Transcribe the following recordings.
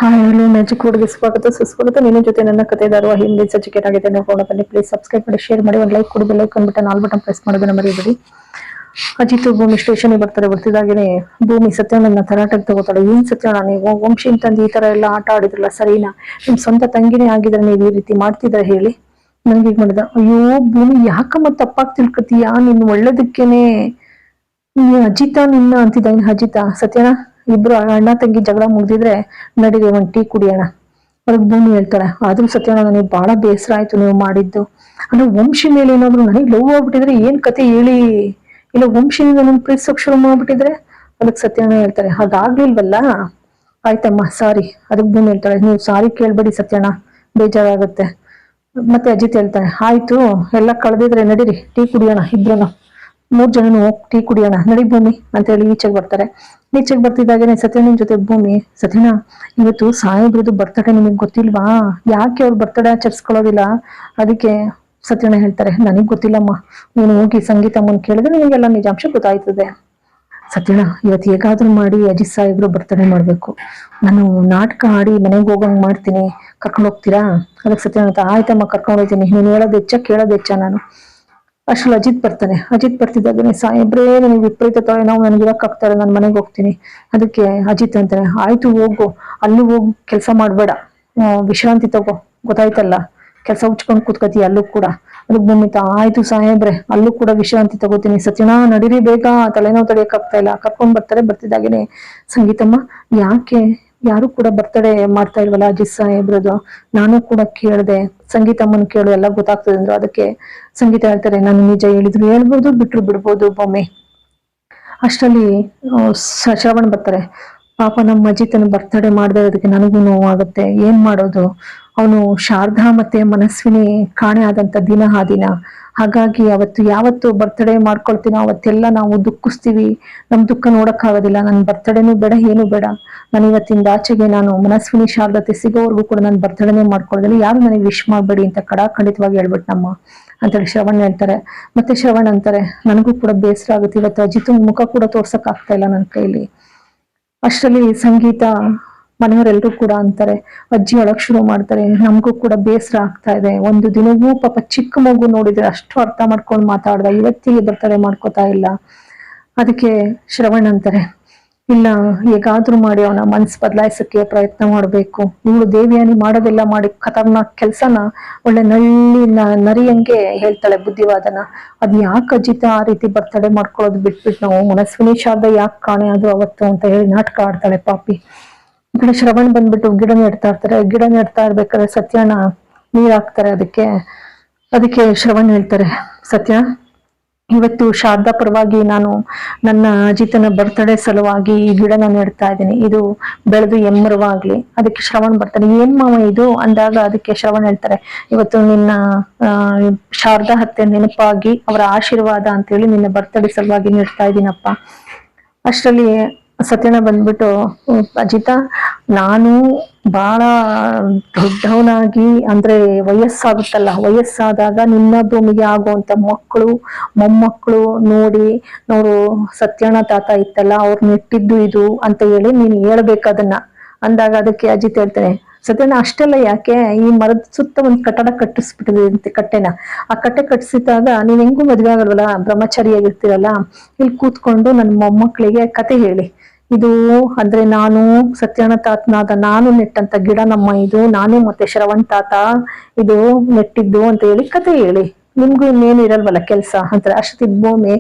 Hello magic ವರ್ಡ್ಗೆ ಸ್ವಾಗತ ಸುಸ್ವಾಗತ. ನಿನ್ನ ಜೊತೆ ನನ್ನ ಕತೆ ಧಾರವಾಹಿ ಹಿಂದಿ ಸಚಿಕೇಟ್ ಆಗಿದೆ. ನೋಡೋಣ ಬನ್ನಿ. ಪ್ಲೀಸ್ ಸಬ್ಸ್ಕ್ರೈಬ್ ಮಾಡಿ, ಶೇರ್ ಮಾಡಿ, ಒಂದು ಲೈಕ್ ಕೊಡಿ, bell icon button all button press ಮಾಡೋದನ್ನ ಮರಿಬೇಡಿ. ಅಜಿತ್ ಭೂಮಿ ಸ್ಟೇಷನ್ಗೆ ಬರ್ತಾರೆ. ಬರ್ತಿದಾಗೇನೆ ಭೂಮಿ ಸತ್ಯನನ್ನ ತರಾಟೆಗೆ ತಗೋತಾಳೆ. ಏನ್ ಸತ್ಯನ, ನೀವು ವಂಶಿ ತಂದು ಈ ತರ ಎಲ್ಲ ಆಟ ಆಡಿದ್ರಲ್ಲ ಸರಿನಾ? ನಿಮ್ ಸ್ವಂತ ತಂಗಿನೇ ಆಗಿದ್ರೆ ನೀವು ಈ ರೀತಿ ಮಾಡ್ತಿದ್ರ ಹೇಳಿ? ನನ್ಗೆ ಈಗ ಮಾಡಿದ. ಅಯ್ಯೋ ಭೂಮಿ, ಯಾಕಮ್ಮ ತಪ್ಪಾಗಿ ತಿಳ್ಕೊತೀಯಾ? ನಿನ್ ಒಳ್ಳೇದಕ್ಕೇನೆ ಅಜಿತ ನಿನ್ನ ಅಂತಿದ್ದ. ಇನ್ ಅಜಿತ ಸತ್ಯನ ಇಬ್ರು ಅಣ್ಣ ತಂಗಿ ಜಗಳ ಮುಗ್ದಿದ್ರೆ ನಡೀರಿ ಒಂದ್ ಟೀ ಕುಡಿಯೋಣ. ಅದಕ್ಕೆ ಭೂಮಿ ಹೇಳ್ತಾಳೆ, ಆದ್ರೂ ಸತ್ಯನ ನನಗೆ ಬಹಳ ಬೇಸರ ಆಯ್ತು ನೀವು ಮಾಡಿದ್ದು. ಅಂದ್ರೆ ವಂಶಿ ಮೇಲೆ ಏನಾದ್ರು ನನಗೆ ಲವ್ ಆಗ್ಬಿಟ್ಟಿದ್ರೆ ಏನ್ ಕತೆ ಹೇಳಿ? ಇಲ್ಲ ವಂಶಿನಿಂದ ನನ್ ಪ್ರೀತಿಸೋಕ್ ಶುರು ಮಾಡ್ಬಿಟ್ಟಿದ್ರೆ? ಅದಕ್ಕೆ ಸತ್ಯನ ಹೇಳ್ತಾರೆ, ಹಾಗಾಗ್ಲಿಲ್ವಲ್ಲ, ಆಯ್ತಮ್ಮ ಸಾರಿ. ಅದಕ್ಕೆ ಭೂಮಿ ಹೇಳ್ತಾಳೆ, ನೀವು ಸಾರಿ ಕೇಳ್ಬೇಡಿ ಸತ್ಯನ, ಬೇಜಾರಾಗುತ್ತೆ. ಮತ್ತೆ ಅಜಿತ್ ಹೇಳ್ತಾನೆ, ಆಯ್ತು ಎಲ್ಲ ಕಳೆದಿದ್ರೆ ನಡೀರಿ ಟೀ ಕುಡಿಯೋಣ, ಇಬ್ರು 3 ಜನನು ಹೋಗಿ ಟೀ ಕುಡಿಯೋಣ, ನಡಿ ಭೂಮಿ ಅಂತ ಹೇಳಿ ಈಚೆಗೆ ಬರ್ತಾರೆ. ಈಚೆಗೆ ಬರ್ತಿದ್ದಾಗೇನೆ ಸತ್ಯನ ಜೊತೆ ಭೂಮಿ, ಸತ್ಯನ ಇವತ್ತು ಸಾಹೇಬ್ರದ್ದು ಬರ್ತಡೇ, ನಿಮಗ್ ಗೊತ್ತಿಲ್ವಾ? ಯಾಕೆ ಅವ್ರ ಬರ್ತಡೇ ಆಚರಿಸ್ಕೊಳ್ಳೋದಿಲ್ಲ? ಅದಕ್ಕೆ ಸತ್ಯನ ಹೇಳ್ತಾರೆ, ನನಗ್ ಗೊತ್ತಿಲ್ಲಮ್ಮ, ನೀನು ಹೋಗಿ ಸಂಗೀತಮ್ಮನ್ ಕೇಳಿದ್ರೆ ನಿಮಗೆಲ್ಲ ನಿಜಾಂಶ ಗೊತ್ತಾಯ್ತದೆ. ಸತ್ಯನ ಇವತ್ತು ಹೇಗಾದ್ರೂ ಮಾಡಿ ಅಜಿತ್ ಸಾಹೇಬ್ರು ಬರ್ತಡೇ ಮಾಡ್ಬೇಕು, ನಾನು ನಾಟಕ ಆಡಿ ಮನೆಗೆ ಹೋಗಂಗ್ ಮಾಡ್ತೀನಿ, ಕರ್ಕೊಂಡು ಹೋಗ್ತೀರಾ? ಅದಕ್ಕೆ ಸತ್ಯನ ಅಂತ, ಆಯ್ತಮ್ಮ ಕರ್ಕೊಂಡು ಹೋಗ್ತೀನಿ, ನೀನು ಹೇಳೋದು ಹೆಚ್ಚ ಕೇಳೋದು ಹೆಚ್ಚ ನಾನು. ಅಷ್ಟ್ರಲ್ಲಿ ಅಜಿತ್ ಬರ್ತಾನೆ. ಅಜಿತ್ ಬರ್ತಿದ್ದಾಗನೆ, ಸಾಹೇಬ್ರೇ ನನಗೆ ವಿಪರೀತ ನಾವು ನನಗೆ ಇರಕ್ಕಾಗ್ತಾರೆ, ನಾನು ಮನೆಗೆ ಹೋಗ್ತೀನಿ. ಅದಕ್ಕೆ ಅಜಿತ್ ಅಂತಾನೆ, ಆಯ್ತು ಹೋಗು, ಅಲ್ಲೂ ಹೋಗಿ ಕೆಲಸ ಮಾಡ್ಬೇಡ, ವಿಶ್ರಾಂತಿ ತಗೋ, ಗೊತ್ತಾಯ್ತಲ್ಲ, ಕೆಲಸ ಉಚ್ಕೊಂಡು ಕೂತ್ಕತಿ ಅಲ್ಲೂ ಕೂಡ. ಅದಕ್ಕೆ ಭೂಮಿತ, ಆಯ್ತು ಸಾಹೇಬ್ರೆ, ಅಲ್ಲೂ ಕೂಡ ವಿಶ್ರಾಂತಿ ತಗೋತೀನಿ. ಸತ್ಯನ ನಡೀರಿ ಬೇಗ, ತಲೆನೋವು ತಡೆಯಕ್ಕಾಗ್ತಾ ಇಲ್ಲ. ಕರ್ಕೊಂಡ್ ಬರ್ತಾರೆ. ಬರ್ತಿದ್ದಾಗೇನೆ ಸಂಗೀತಮ್ಮ, ಯಾಕೆ ಯಾರು ಕೂಡ ಬರ್ತಡೇ ಮಾಡ್ತಾ ಇಲ್ವಲ್ಲ ಅಜಿತ್ ಸಾಹೇಬ್ರದ್ದು? ನಾನು ಕೂಡ ಕೇಳಿದೆ, ಸಂಗೀತಮ್ಮನ್ ಕೇಳು ಎಲ್ಲ ಗೊತ್ತಾಗ್ತದೆ ಅಂದ್ರು. ಅದಕ್ಕೆ ಸಂಗೀತ ಹೇಳ್ತಾರೆ, ನಾನು ನಿಜ ಹೇಳಿದ್ರು ಹೇಳ್ಬೋದು, ಬಿಟ್ರು ಬಿಡ್ಬೋದು ಭೂಮಿ. ಅಷ್ಟರಲ್ಲಿ ಶ್ರವಣ್ ಬರ್ತಾರೆ. ಪಾಪ ನಮ್ಮ ಅಜಿತನ ಬರ್ತಡೇ ಮಾಡದೇ ಇರೋದಕ್ಕೆ ನನಗೂ ನೋವಾಗುತ್ತೆ, ಏನ್ ಮಾಡೋದು? ಅವನು ಶಾರದಾ ಮತ್ತೆ ಮನಸ್ವಿನಿ ಕಾಣೆ ಆದಂತ ದಿನ ಆ ದಿನ. ಹಾಗಾಗಿ ಅವತ್ತು ಯಾವತ್ತು ಬರ್ತಡೇ ಮಾಡ್ಕೊಳ್ತೀನೋ ಅವತ್ತೆಲ್ಲ ನಾವು ದುಃಖಿಸ್ತೀವಿ, ನಮ್ ದುಃಖ ನೋಡಕ್ ಆಗೋದಿಲ್ಲ. ನನ್ ಬರ್ತಡೇನು ಬೇಡ, ಏನು ಬೇಡ, ನಾನು ಇವತ್ತಿಂದ ಆಚೆಗೆ ನಾನು ಮನಸ್ವಿನಿ ಶಾರದತೆ ಸಿಗೋವರೆಗೂ ಕೂಡ ನಾನು ಬರ್ತಡೇನೇ ಮಾಡ್ಕೊಳ್ಳೋದಿಲ್ಲ, ಯಾರು ನನಗೆ ವಿಶ್ ಮಾಡ್ಬೇಡಿ ಅಂತ ಖಂಡಿತವಾಗಿ ಹೇಳ್ಬಿಟ್ಟು ನಮ್ಮ ಅಂತೇಳಿ ಶ್ರವಣ್ ಹೇಳ್ತಾರೆ. ಮತ್ತೆ ಶ್ರವಣ್ ಅಂತಾರೆ, ನನಗೂ ಕೂಡ ಬೇಸರ ಆಗುತ್ತೆ, ಇವತ್ತು ಅಜಿತ್ ಮುಖ ಕೂಡ ತೋರ್ಸಕ್ ಆಗ್ತಾ ಇಲ್ಲ ನನ್ನ ಕೈಲಿ. ಅಷ್ಟರಲ್ಲಿ ಸಂಗೀತ ಮನೆಯವರೆಲ್ಲರೂ ಕೂಡ ಅಂತಾರೆ, ಅಜ್ಜಿ ಒಳಗ್ ಶುರು ಮಾಡ್ತಾರೆ, ನಮಗೂ ಕೂಡ ಬೇಸರ ಆಗ್ತಾ ಇದೆ, ಒಂದು ದಿನವೂ ಪಾಪ ಚಿಕ್ಕ ಮಗು ನೋಡಿದ್ರೆ ಅಷ್ಟು ಅರ್ಥ ಮಾಡ್ಕೊಂಡು ಮಾತಾಡ್ದ, ಇವತ್ತಿಗೆ ಬರ್ತಡೇ ಮಾಡ್ಕೋತಾ ಇಲ್ಲ. ಅದಕ್ಕೆ ಶ್ರವಣ್ ಅಂತಾರೆ, ಇಲ್ಲ ಹೇಗಾದ್ರೂ ಮಾಡಿ ಅವನ ಮನ್ಸು ಬದಲಾಯಿಸಕ್ಕೆ ಪ್ರಯತ್ನ ಮಾಡ್ಬೇಕು. ಇವಳು ದೇವಿಯಾನಿ ಮಾಡೋದೆಲ್ಲ ಮಾಡಿ ಖತರ್ನಾಕ್ ಕೆಲ್ಸನ ಒಳ್ಳೆ ನರಿಯಂಗೆ ಹೇಳ್ತಾಳೆ ಬುದ್ಧಿವಾದನ. ಅದ್ ಯಾಕೆ ಅಜಿತ ಆ ರೀತಿ ಬರ್ತಡೇ ಮಾಡ್ಕೊಳ್ಳೋದು ಬಿಟ್ಬಿಟ್ಟು ನಾವು ಮನಸ್ವಿನಿ ಶಾರದಾ ಯಾಕೆ ಕಾಣೆ ಅದು ಅವತ್ತು ಅಂತ ಹೇಳಿ ನಾಟಕ ಆಡ್ತಾಳೆ ಪಾಪಿ. ಈ ಕಡೆ ಶ್ರವಣ್ ಬಂದ್ಬಿಟ್ಟು ಗಿಡ ನೆಡ್ತಾ ಇರ್ತಾರೆ. ಗಿಡ ನೆಡ್ತಾ ಇರ್ಬೇಕಾದ್ರೆ ಸತ್ಯನ ನೀರ್ ಹಾಕ್ತಾರೆ. ಅದಕ್ಕೆ ಶ್ರವಣ್ ಹೇಳ್ತಾರೆ, ಸತ್ಯ ಇವತ್ತು ಶಾರದಾ ಪರವಾಗಿ ನಾನು ನನ್ನ ಅಜಿತನ ಬರ್ತಡೇ ಸಲುವಾಗಿ ಈ ಗಿಡನ ನೆಡ್ತಾ ಇದ್ದೀನಿ, ಇದು ಬೆಳೆದು ಎಮ್ಮರವಾಗ್ಲಿ. ಅದಕ್ಕೆ ಶ್ರವಣ್ ಬರ್ತಾನೆ, ಏನ್ ಮಾವ ಇದು ಅಂದಾಗ ಅದಕ್ಕೆ ಶ್ರವಣ್ ಹೇಳ್ತಾರೆ, ಇವತ್ತು ನಿನ್ನ ಶಾರದಾ ಹತ್ತೆ ನೆನಪಾಗಿ ಅವರ ಆಶೀರ್ವಾದ ಅಂತೇಳಿ ನಿನ್ನ ಬರ್ತಡೇ ಸಲುವಾಗಿ ನೆಡ್ತಾ ಇದ್ದೀನಪ್ಪ. ಅಷ್ಟರಲ್ಲಿ ಸತ್ಯನ ಬಂದ್ಬಿಟ್ಟು, ಅಜಿತ ನಾನು ಬಹಳ ದೊಡ್ಡವನಾಗಿ ಅಂದ್ರೆ ವಯಸ್ಸಾಗುತ್ತಲ್ಲ, ವಯಸ್ಸಾದಾಗ ನಿನ್ನ ಭೂಮಿಗೆ ಆಗುವಂತ ಮಕ್ಕಳು ಮೊಮ್ಮಕ್ಕಳು ನೋಡಿ ನೋಡು ಸತ್ಯನ ತಾತ ಇತ್ತಲ್ಲ ಅವ್ರು ನೆಟ್ಟಿದ್ದು ಇದು ಅಂತ ಹೇಳಿ ನೀನು ಹೇಳ್ಬೇಕದನ್ನ ಅಂದಾಗ ಅದಕ್ಕೆ ಅಜಿತ್ ಹೇಳ್ತಾನೆ, ಸತ್ಯನ ಅಷ್ಟೆಲ್ಲ ಯಾಕೆ, ಈ ಮರದ ಸುತ್ತ ಒಂದು ಕಟ್ಟಡ ಕಟ್ಟಿಸ್ಬಿಟ್ಟಿದೆ ಕಟ್ಟೆನ, ಆ ಕಟ್ಟೆ ಕಟ್ಟಿಸಿದಾಗ ನೀವ್ ಹೆಂಗೂ ಮದ್ವೆ ಆಗಲ್ವಲ್ಲ, ಬ್ರಹ್ಮಚಾರಿಯಾಗಿರ್ತೀರಲ್ಲ, ಇಲ್ಲಿ ಕೂತ್ಕೊಂಡು ನನ್ನ ಮೊಮ್ಮಕ್ಕಳಿಗೆ ಕತೆ ಹೇಳಿ, ಇದು ಅಂದ್ರೆ ನಾನು ಸತ್ಯನ ತಾತನಾದ ನಾನು ನೆಟ್ಟಂತ ಗಿಡ ನಮ್ಮ ಇದು, ನಾನು ಮತ್ತೆ ಶ್ರವಣ್ ತಾತ ಇದು ನೆಟ್ಟಿದ್ದು ಅಂತ ಹೇಳಿ ಕತೆ ಹೇಳಿ, ನಿಮ್ಗೂ ಇನ್ನೇನು ಇರಲ್ವಲ್ಲ ಕೆಲ್ಸ ಅಂತಾರೆ. ಅಷ್ಟೊತ್ತಿಗೆ ಭೂಮಿ,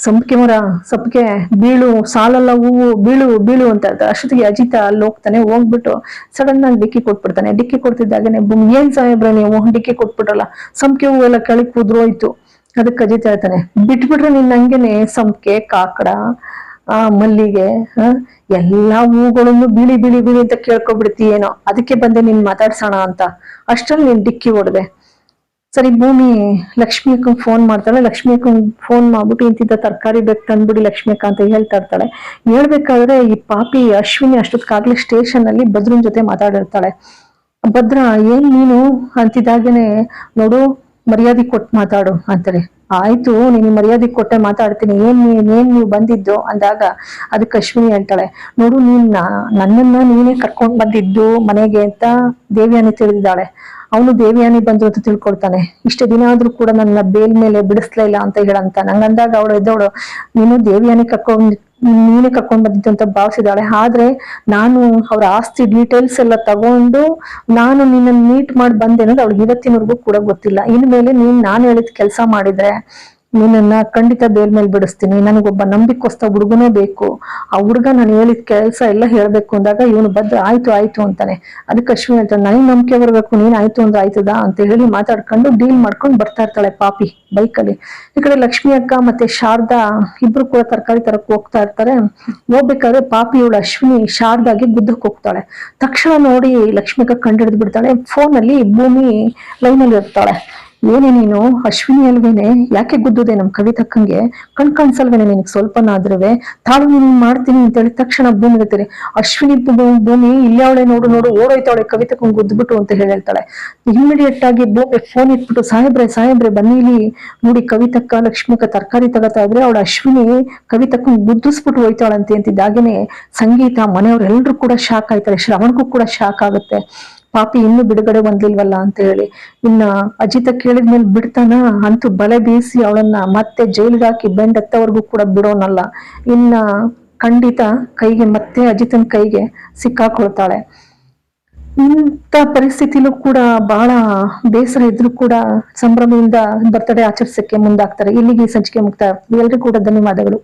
ಸಂಪಿಗೆ ಮರ ಸೊಪ್ಪಿಗೆ ಬೀಳು, ಸಾಲಲ್ಲ ಹೂವು ಬೀಳು ಬೀಳು ಅಂತ ಹೇಳ್ತಾರೆ. ಅಷ್ಟೊತ್ತಿಗೆ ಅಜಿತ ಅಲ್ಲಿ ಹೋಗ್ತಾನೆ. ಹೋಗ್ಬಿಟ್ಟು ಸಡನ್ ಆಗಿ ಡಿಕ್ಕಿ ಕೊಟ್ಬಿಡ್ತಾನೆ. ಡಿಕ್ಕಿ ಕೊಡ್ತಿದ್ದಾಗನೆ ಭೂಮಿ, ಏನ್ ಸಾಹೇಬ್ರ ನೀವು ಡಿಕ್ಕಿ ಕೊಟ್ಬಿಟ್ರಲ್ಲ, ಸಂಪಿಗೆ ಹೂವು ಎಲ್ಲ ಕೆಳಗ್ ಕುದ್ರೋಯ್ತು. ಅದಕ್ಕೆ ಅಜಿತ ಹೇಳ್ತಾನೆ, ಬಿಟ್ಬಿಟ್ರೆ ನಿನ್ ಹಂಗೇನೆ ಸಂಪಿಗೆ ಕಾಕಡ ಮಲ್ಲಿಗೆ ಎಲ್ಲಾ ಹೂಗಳನ್ನು ಬಿಳಿ ಬಿಳಿ ಬಿಳಿ ಅಂತ ಕೇಳ್ಕೊಬಿಡ್ತಿ ಏನೋ, ಅದಕ್ಕೆ ಬಂದೆ ನೀನ್ ಮಾತಾಡ್ಸೋಣ ಅಂತ. ಅಷ್ಟ್ರಲ್ಲಿ ನೀನ್ ಡಿಕ್ಕಿ ಹೊಡ್ದೆ. ಸರಿ ಭೂಮಿ ಲಕ್ಷ್ಮಿ ಅಕ್ಕಂಗ್ ಫೋನ್ ಮಾಡ್ತಾಳೆ. ಲಕ್ಷ್ಮಿ ಅಕ್ಕಂಗ್ ಫೋನ್ ಮಾಡ್ಬಿಟ್ಟು ಇಂತಿದ್ದ ತರಕಾರಿ ಬೇಕು ತಂದ್ಬಿಡಿ ಲಕ್ಷ್ಮಿ ಅಕ್ಕ ಅಂತ ಹೇಳ್ತಾ ಇರ್ತಾಳೆ. ಹೇಳ್ಬೇಕಾದ್ರೆ ಈ ಪಾಪಿ ಅಶ್ವಿನಿ ಅಷ್ಟೊತ್ಕಾಗ್ಲೇ ಸ್ಟೇಷನ್ ಅಲ್ಲಿ ಭದ್ರನ್ ಜೊತೆ ಮಾತಾಡಿರ್ತಾಳೆ. ಭದ್ರ ಏನ್ ನೀನು ಅಂತಿದ್ದಾಗೇನೆ, ನೋಡು ಮರ್ಯಾದೆ ಕೊಟ್ಟು ಮಾತಾಡು ಅಂತಾರೆ. ಆಯ್ತು, ನೀನು ಮರ್ಯಾದೆ ಕೊಟ್ಟೆ ಮಾತಾಡ್ತೀನಿ, ಏನ್ ನೀವು ಬಂದಿದ್ದು ಅಂದಾಗ ಅದಕ್ಕೆ ಅಶ್ವಿನಿ ಹೇಳ್ತಾಳೆ, ನೋಡು ನನ್ನನ್ನ ನೀನೇ ಕರ್ಕೊಂಡ್ ಬಂದಿದ್ದು ಮನೆಗೆ ಅಂತ ದೇವ್ಯಾನಿ ತಿಳಿದಿದ್ದಾಳೆ. ಅವನು ದೇವ್ಯಾನಿ ಬಂದು ಅಂತ ತಿಳ್ಕೊಳ್ತಾನೆ. ಇಷ್ಟು ದಿನ ಆದ್ರೂ ಕೂಡ ನನ್ನ ಬೇಲ್ ಮೇಲೆ ಬಿಡಿಸ್ಲೇ ಇಲ್ಲ ಅಂತ ಹೇಳಂತ ನಂಗಂದಾಗ ಅವಳು ಎದ್ದವಳು, ನೀನು ದೇವ್ಯಾನಿ ನೀನೇ ಕರ್ಕೊಂಡ್ ಬಂದಿದ್ದು ಅಂತ ಭಾವಿಸಿದಾಳೆ. ಆದ್ರೆ ನಾನು ಅವ್ರ ಆಸ್ತಿ ಡೀಟೇಲ್ಸ್ ಎಲ್ಲ ತಗೊಂಡು ನಾನು ನಿನ್ನ ಮೀಟ್ ಮಾಡಿ ಬಂದೆ ಅನ್ನೋದು ಅವ್ಳಿಗೆ ಇವತ್ತಿನವರೆಗೂ ಕೂಡ ಗೊತ್ತಿಲ್ಲ. ಇನ್ಮೇಲೆ ನಾನು ಹೇಳಿದ ಕೆಲಸ ಮಾಡಿದ್ರೆ ನಿನ್ನನ್ನ ಖಂಡಿತ ಬೇಲ್ ಮೇಲೆ ಬಿಡಿಸ್ತೀನಿ. ನನಗೊಬ್ಬ ನಂಬಿಕೋಸ್ತ ಹುಡುಗನೇ ಬೇಕು. ಆ ಹುಡುಗ ನಾನು ಹೇಳಿದ ಕೆಲಸ ಎಲ್ಲ ಹೇಳ್ಬೇಕು ಅಂದಾಗ ಇವನು ಆಯ್ತು ಆಯ್ತು ಅಂತಾನೆ. ಅದಕ್ಕೆ ಅಶ್ವಿನಿ ಹೇಳ್ತಾನೆ, ನನಗೆ ನಂಬಿಕೆ ಬರ್ಬೇಕು, ನೀನ್ ಆಯ್ತು ಅಂದ್ರೆ ಆಯ್ತದಾ ಅಂತ ಹೇಳಿ ಮಾತಾಡ್ಕೊಂಡು ಡೀಲ್ ಮಾಡ್ಕೊಂಡು ಬರ್ತಾ ಇರ್ತಾಳೆ ಪಾಪಿ ಬೈಕಲ್ಲಿ. ಈ ಕಡೆ ಲಕ್ಷ್ಮಿ ಅಕ್ಕ ಮತ್ತೆ ಶಾರದಾ ಇಬ್ರು ಕೂಡ ತರಕಾರಿ ತರಕ್ ಹೋಗ್ತಾ ಇರ್ತಾರೆ. ಹೋಗ್ಬೇಕಾದ್ರೆ ಪಾಪಿ ಇವಳು ಅಶ್ವಿನಿ ಶಾರದಾಗೆ ಗುದ್ದಕ್ ಹೋಗ್ತಾಳೆ. ತಕ್ಷಣ ನೋಡಿ ಲಕ್ಷ್ಮಿ ಅಕ್ಕ ಕಂಡಿಡ್ದು ಬಿಡ್ತಾಳೆ. ಫೋನಲ್ಲಿ ಭೂಮಿ ಲೈನಲ್ಲಿ ಇರ್ತಾಳೆ. ಏನೇ ನೀನು ಅಶ್ವಿನಿ ಅಲ್ವೇನೆ, ಯಾಕೆ ಗುದ್ದುದೆ ನಮ್ ಕವಿತಕ್ಕಂಗೆ, ಕಾಣಿಸಲ್ವೇನೆ ನಿನಗೆ ಸ್ವಲ್ಪನಾದ್ರವೆ, ತಾಳು ನೀನು ಮಾಡ್ತೀನಿ ಅಂತ ಹೇಳಿ ತಕ್ಷಣ ಭೂಮಿ ಇರ್ತೀರಿ. ಅಶ್ವಿನಿ ಭೂಮಿ ಇಲ್ಲವಳೆ ನೋಡು ನೋಡು ಓಡೋಯ್ತಾವಳೆ ಕವಿತಕ್ಕಂಗ್ ಗುದ್ಬಿಟ್ಟು ಅಂತ ಹೇಳ್ತಾಳೆ. ಇಮಿಡಿಯೇಟ್ ಆಗಿ ಭೂಮಿ ಫೋನ್ ಇಟ್ಬಿಟ್ಟು, ಸಾಹೇಬ್ರೆ ಬನ್ನಿ ಇಲ್ಲಿ ನೋಡಿ, ಕವಿತಕ್ಕ ಲಕ್ಷ್ಮಿಕ ತರಕಾರಿ ತಗೋತಾ ಇದ್ರೆ ಅವಳು ಅಶ್ವಿನಿ ಕವಿತಕ್ಕಂಗ್ ಗುದ್ದಿಸ್ಬಿಟ್ಟು ಹೋಯ್ತಾಳಂತೆ ಅಂತಿದ್ದಾಗೇನೆ ಸಂಗೀತ ಮನೆಯವ್ರೆಲ್ರು ಕೂಡ ಶಾಕ್ ಆಯ್ತಾರೆ. ಶ್ರವಣ್ಗೂ ಕೂಡ ಶಾಕ್ ಆಗುತ್ತೆ. ಪಾಪಿ ಇನ್ನು ಬಿಡುಗಡೆ ಬಂದಿಲ್ವಲ್ಲ ಅಂತ ಹೇಳಿ. ಇನ್ನ ಅಜಿತ ಕೇಳಿದ್ಮೇಲೆ ಬಿಡ್ತಾನ, ಅಂತೂ ಬಲೆ ಬೀಸಿ ಅವಳನ್ನ ಮತ್ತೆ ಜೈಲ್ಗೆ ಹಾಕಿ ಬೆಂಡ್ ಹತ್ತವರೆಗೂ ಕೂಡ ಬಿಡೋನಲ್ಲ. ಇನ್ನ ಖಂಡಿತ ಕೈಗೆ ಮತ್ತೆ ಅಜಿತನ ಕೈಗೆ ಸಿಕ್ಕಾಕೊಳ್ತಾಳೆ. ಇಂಥ ಪರಿಸ್ಥಿತಿಲೂ ಕೂಡ ಬಹಳ ಬೇಸರ ಇದ್ರು ಕೂಡ ಸಂಭ್ರಮದಿಂದ ಬರ್ತಡೇ ಆಚರಿಸಕ್ಕೆ ಮುಂದಾಗ್ತಾರೆ. ಇಲ್ಲಿಗೆ ಸಂಚಿಕೆ ಮುಕ್ತಾಯ. ಎಲ್ರಿಗೂ ಕೂಡ ಧನ್ಯವಾದಗಳು.